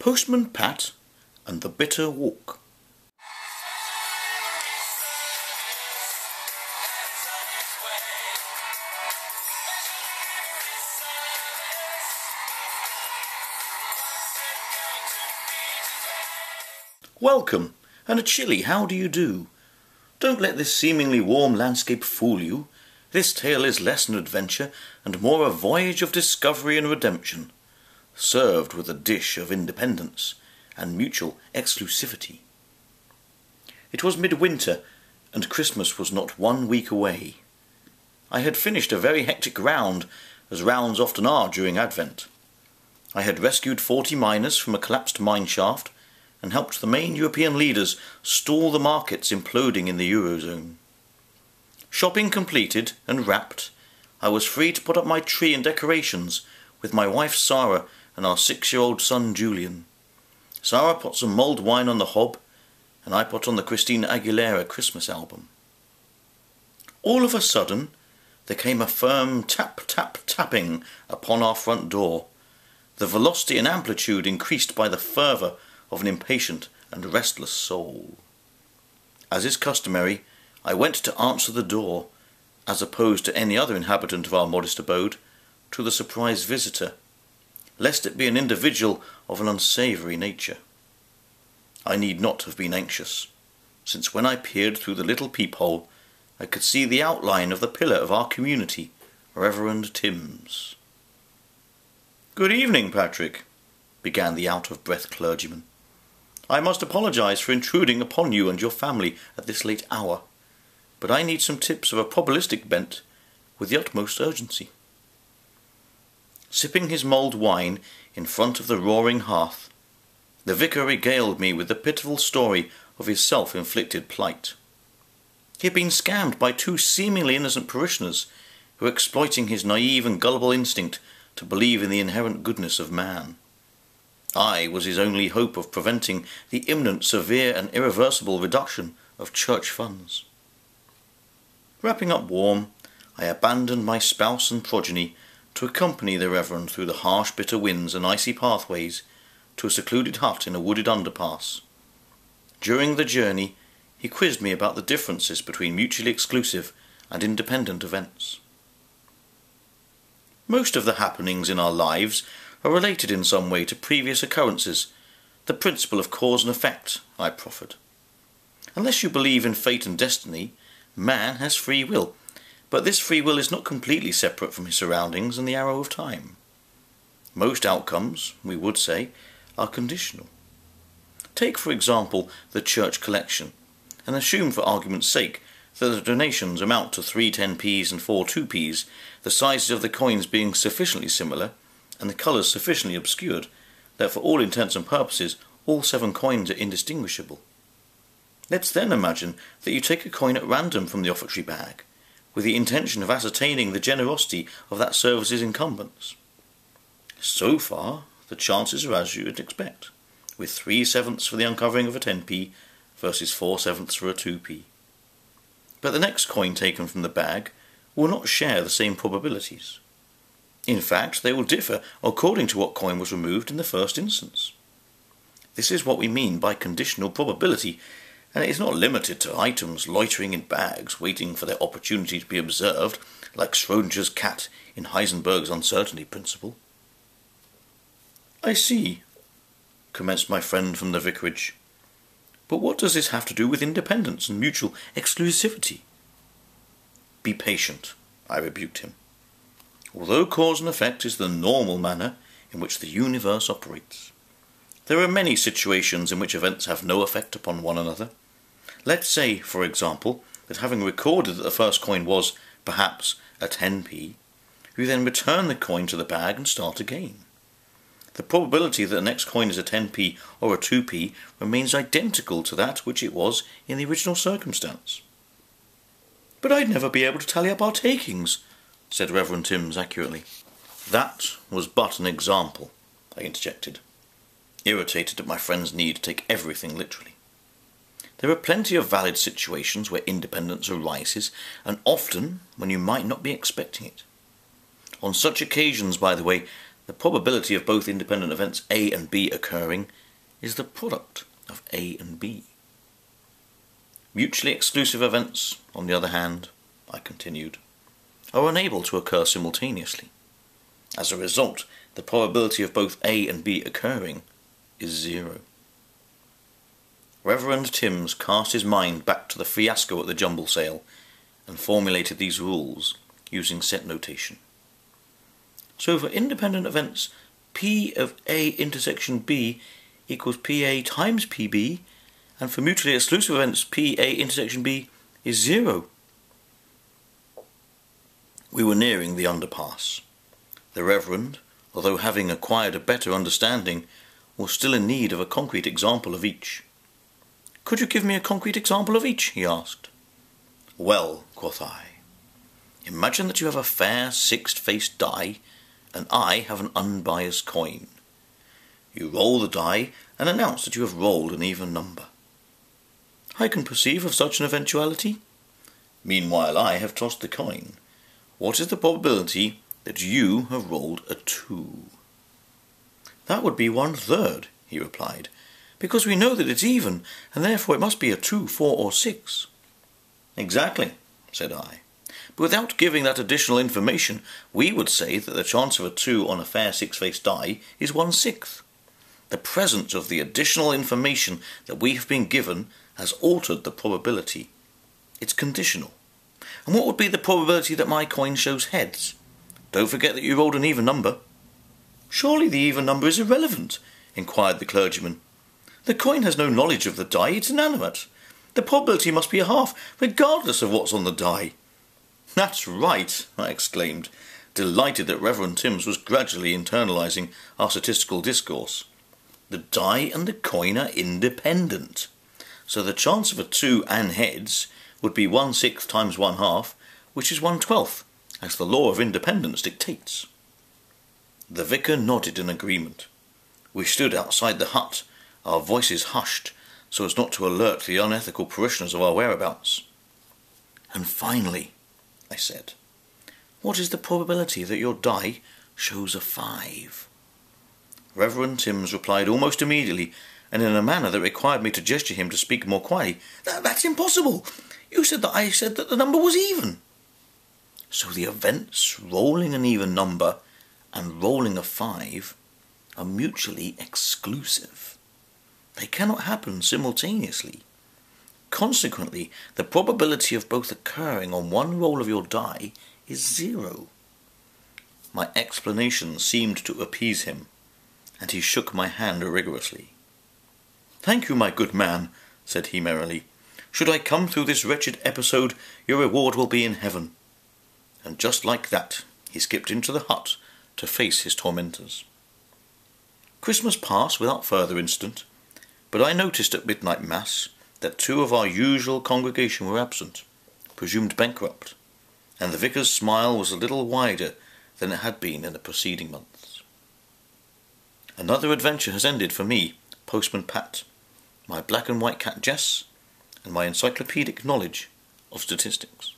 Postman Pat and the Bitter Walk. Welcome, and a chilly how do you do? Don't let this seemingly warm landscape fool you. This tale is less an adventure and more a voyage of discovery and redemption, served with a dish of independence and mutual exclusivity. It was midwinter, and Christmas was not 1 week away. I had finished a very hectic round, as rounds often are during Advent. I had rescued 40 miners from a collapsed mine shaft, and helped the main European leaders stall the markets imploding in the Eurozone. Shopping completed and wrapped, I was free to put up my tree and decorations with my wife Sarah and our 6-year-old son Julian. Sarah put some mulled wine on the hob, and I put on the Christina Aguilera Christmas album. All of a sudden, there came a firm tap-tap-tapping upon our front door. The velocity and amplitude increased by the fervour of an impatient and restless soul. As is customary, I went to answer the door, as opposed to any other inhabitant of our modest abode, to the surprised visitor, lest it be an individual of an unsavoury nature. I need not have been anxious, since when I peered through the little peephole, I could see the outline of the pillar of our community, Reverend Timms. "Good evening, Patrick," began the out-of-breath clergyman. "I must apologise for intruding upon you and your family at this late hour, but I need some tips of a probabilistic bent with the utmost urgency." Sipping his mulled wine in front of the roaring hearth, the vicar regaled me with the pitiful story of his self-inflicted plight. He had been scammed by 2 seemingly innocent parishioners who were exploiting his naive and gullible instinct to believe in the inherent goodness of man. I was his only hope of preventing the imminent severe and irreversible reduction of church funds. Wrapping up warm, I abandoned my spouse and progeny to accompany the Reverend through the harsh bitter winds and icy pathways to a secluded hut in a wooded underpass. During the journey, he quizzed me about the differences between mutually exclusive and independent events. Most of the happenings in our lives are related in some way to previous occurrences, the principle of cause and effect, I proffered. Unless you believe in fate and destiny, man has free will, but this free will is not completely separate from his surroundings and the arrow of time. Most outcomes, we would say, are conditional. Take, for example, the church collection, and assume for argument's sake that the donations amount to 3 10p's and 4 2p's, the sizes of the coins being sufficiently similar and the colours sufficiently obscured that for all intents and purposes all 7 coins are indistinguishable. Let's then imagine that you take a coin at random from the offertory bag, with the intention of ascertaining the generosity of that service's incumbents. So far, the chances are as you would expect, with 3/7 for the uncovering of a 10p versus 4/7 for a 2p. But the next coin taken from the bag will not share the same probabilities. In fact, they will differ according to what coin was removed in the first instance. This is what we mean by conditional probability, and it is not limited to items loitering in bags waiting for their opportunity to be observed, like Schrodinger's cat in Heisenberg's uncertainty principle. "I see," commenced my friend from the vicarage. "But what does this have to do with independence and mutual exclusivity?" "Be patient," I rebuked him. "Although cause and effect is the normal manner in which the universe operates, there are many situations in which events have no effect upon one another. Let's say, for example, that having recorded that the first coin was, perhaps, a 10p, you then return the coin to the bag and start again. The probability that the next coin is a 10p or a 2p remains identical to that which it was in the original circumstance." "But I'd never be able to tally up our takings," said Reverend Timms accurately. "That was but an example," I interjected, irritated at my friend's need to take everything literally. "There are plenty of valid situations where independence arises, and often when you might not be expecting it. On such occasions, by the way, the probability of both independent events A and B occurring is the product of A and B. Mutually exclusive events, on the other hand, I continued, are unable to occur simultaneously. As a result, the probability of both A and B occurring is 0. Reverend Timms cast his mind back to the fiasco at the jumble sale and formulated these rules using set notation. So for independent events, P of A intersection B equals PA times PB, and for mutually exclusive events, PA intersection B is 0. We were nearing the underpass. The Reverend, although having acquired a better understanding, was still in need of a concrete example of each. "Could you give me a concrete example of each?" he asked. "Well," quoth I, "imagine that you have a fair six-faced die, and I have an unbiased coin. You roll the die and announce that you have rolled an even number. I can perceive of such an eventuality. Meanwhile I have tossed the coin. What is the probability that you have rolled a 2? "That would be 1/3, he replied, "because we know that it's even, and therefore it must be a 2, 4, or 6. "Exactly," said I. "But without giving that additional information, we would say that the chance of a 2 on a fair six-faced die is 1/6. The presence of the additional information that we have been given has altered the probability. It's conditional. And what would be the probability that my coin shows heads? Don't forget that you rolled an even number." "Surely the even number is irrelevant," inquired the clergyman. "The coin has no knowledge of the die, it's inanimate. The probability must be a half, regardless of what's on the die." "That's right," I exclaimed, delighted that Reverend Timms was gradually internalising our statistical discourse. "The die and the coin are independent. So the chance of a 2 and heads would be 1/6 times 1/2, which is 1/12, as the law of independence dictates." The vicar nodded in agreement. We stood outside the hut, our voices hushed, so as not to alert the unethical parishioners of our whereabouts. "And finally," I said, "what is the probability that your die shows a 5? Reverend Timms replied almost immediately, and in a manner that required me to gesture him to speak more quietly. "That's impossible. You said that I said that the number was even." "So the events rolling an even number and rolling a 5 are mutually exclusive. They cannot happen simultaneously. Consequently, the probability of both occurring on one roll of your die is 0. My explanation seemed to appease him, and he shook my hand rigorously. "Thank you, my good man," said he merrily. "Should I come through this wretched episode, your reward will be in heaven." And just like that, he skipped into the hut to face his tormentors. Christmas passed without further incident, but I noticed at midnight mass that 2 of our usual congregation were absent, presumed bankrupt, and the vicar's smile was a little wider than it had been in the preceding months. Another adventure has ended for me, Postman Pat, my black and white cat Jess, and my encyclopedic knowledge of statistics.